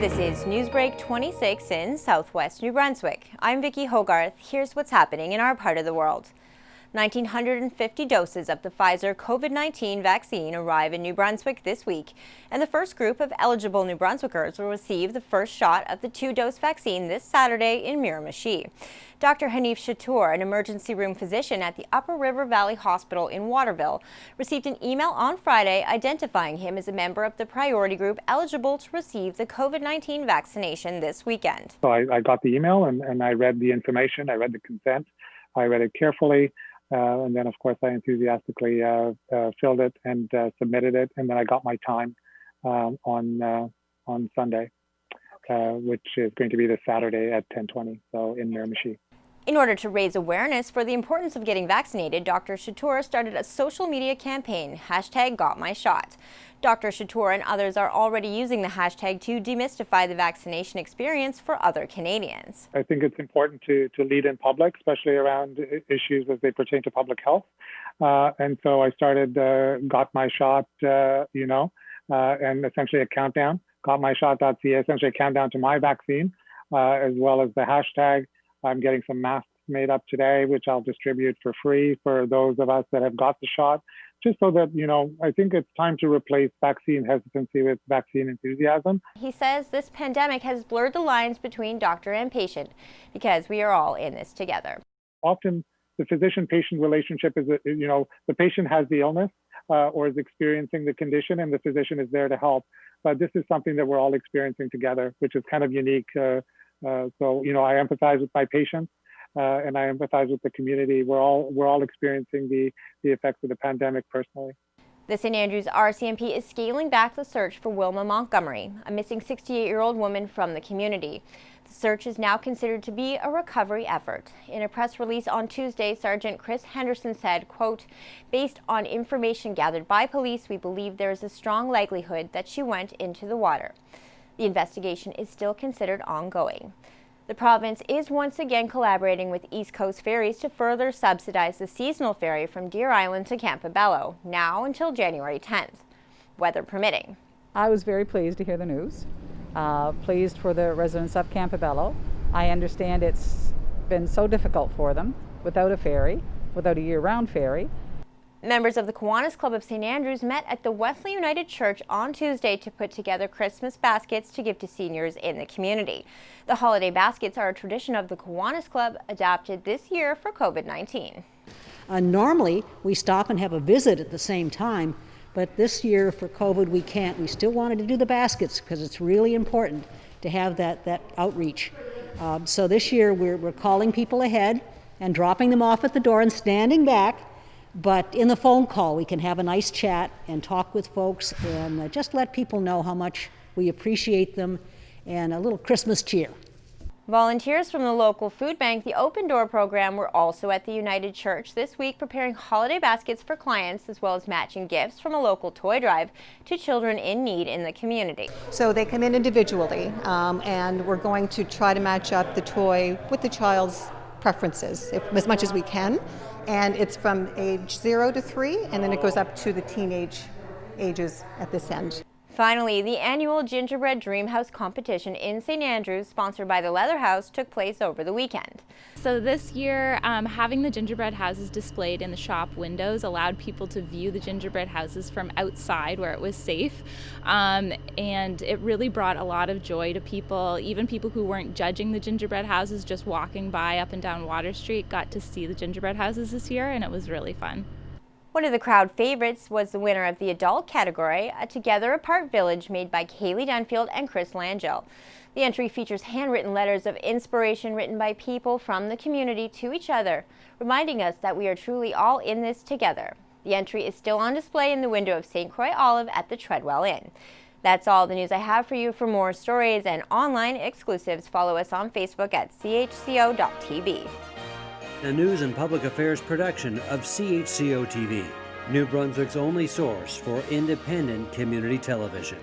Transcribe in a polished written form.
This is NewsBreak 26 in Southwest New Brunswick. I'm Vicki Hogarth. Here's what's happening in our part of the world. 1,950 doses of the Pfizer COVID-19 vaccine arrive in New Brunswick this week, and the first group of eligible New Brunswickers will receive the first shot of the 2-dose vaccine this Saturday in Miramichi. Dr. Hanif Chatour, an emergency room physician at the Upper River Valley Hospital in Waterville, received an email on Friday identifying him as a member of the priority group eligible to receive the COVID-19 vaccination this weekend. So I got the email and I read the information, I read the consent, I read it carefully. And then, of course, I enthusiastically filled it and submitted it. And then I got my time on Sunday, which is going to be this Saturday at 10:20, so in Miramichi. In order to raise awareness for the importance of getting vaccinated, Dr. Chatour started a social media campaign, #GotMyShot. Dr. Chatour and others are already using the hashtag to demystify the vaccination experience for other Canadians. I think it's important to lead in public, especially around issues as they pertain to public health. And so I started Got My Shot, and essentially a countdown, gotmyshot.ca, essentially a countdown to my vaccine, as well as the hashtag. I'm getting some masks made up today, which I'll distribute for free for those of us that have got the shot, just so that, I think it's time to replace vaccine hesitancy with vaccine enthusiasm. He says this pandemic has blurred the lines between doctor and patient because we are all in this together. Often the physician-patient relationship is, the patient has the illness or is experiencing the condition and the physician is there to help. But this is something that we're all experiencing together, which is kind of unique. So, I empathize with my patients and I empathize with the community. We're all experiencing the effects of the pandemic personally. The St. Andrews RCMP is scaling back the search for Wilma Montgomery, a missing 68-year-old woman from the community. The search is now considered to be a recovery effort. In a press release on Tuesday, Sergeant Chris Henderson said, quote, "Based on information gathered by police, we believe there is a strong likelihood that she went into the water." The investigation is still considered ongoing. The province is once again collaborating with East Coast Ferries to further subsidize the seasonal ferry from Deer Island to Campobello, now until January 10th, weather permitting. I was very pleased to hear the news, pleased for the residents of Campobello. I understand it's been so difficult for them without a ferry, without a year-round ferry. Members of the Kiwanis Club of St. Andrews met at the Wesley United Church on Tuesday to put together Christmas baskets to give to seniors in the community. The holiday baskets are a tradition of the Kiwanis Club, adapted this year for COVID-19. Normally, we stop and have a visit at the same time, but this year for COVID we can't. We still wanted to do the baskets because it's really important to have that outreach. So this year we're calling people ahead and dropping them off at the door and standing back. But in the phone call, we can have a nice chat and talk with folks and just let people know how much we appreciate them and a little Christmas cheer. Volunteers from the local food bank, the Open Door program, were also at the United Church this week preparing holiday baskets for clients as well as matching gifts from a local toy drive to children in need in the community. So they come in individually and we're going to try to match up the toy with the child's preferences as much as we can. And it's from age 0 to 3, and then it goes up to the teenage ages at this end. Finally, the annual Gingerbread House Competition in St. Andrews, sponsored by the Leather House, took place over the weekend. So this year, having the gingerbread houses displayed in the shop windows allowed people to view the gingerbread houses from outside where it was safe. And it really brought a lot of joy to people. Even people who weren't judging the gingerbread houses, just walking by up and down Water Street, got to see the gingerbread houses this year, and it was really fun. One of the crowd favorites was the winner of the adult category, a Together Apart Village made by Kaylee Dunfield and Chris Langell. The entry features handwritten letters of inspiration written by people from the community to each other, reminding us that we are truly all in this together. The entry is still on display in the window of St. Croix Olive at the Treadwell Inn. That's all the news I have for you. For more stories and online exclusives, follow us on Facebook at CHCO-TV. A news and public affairs production of CHCO-TV, New Brunswick's only source for independent community television.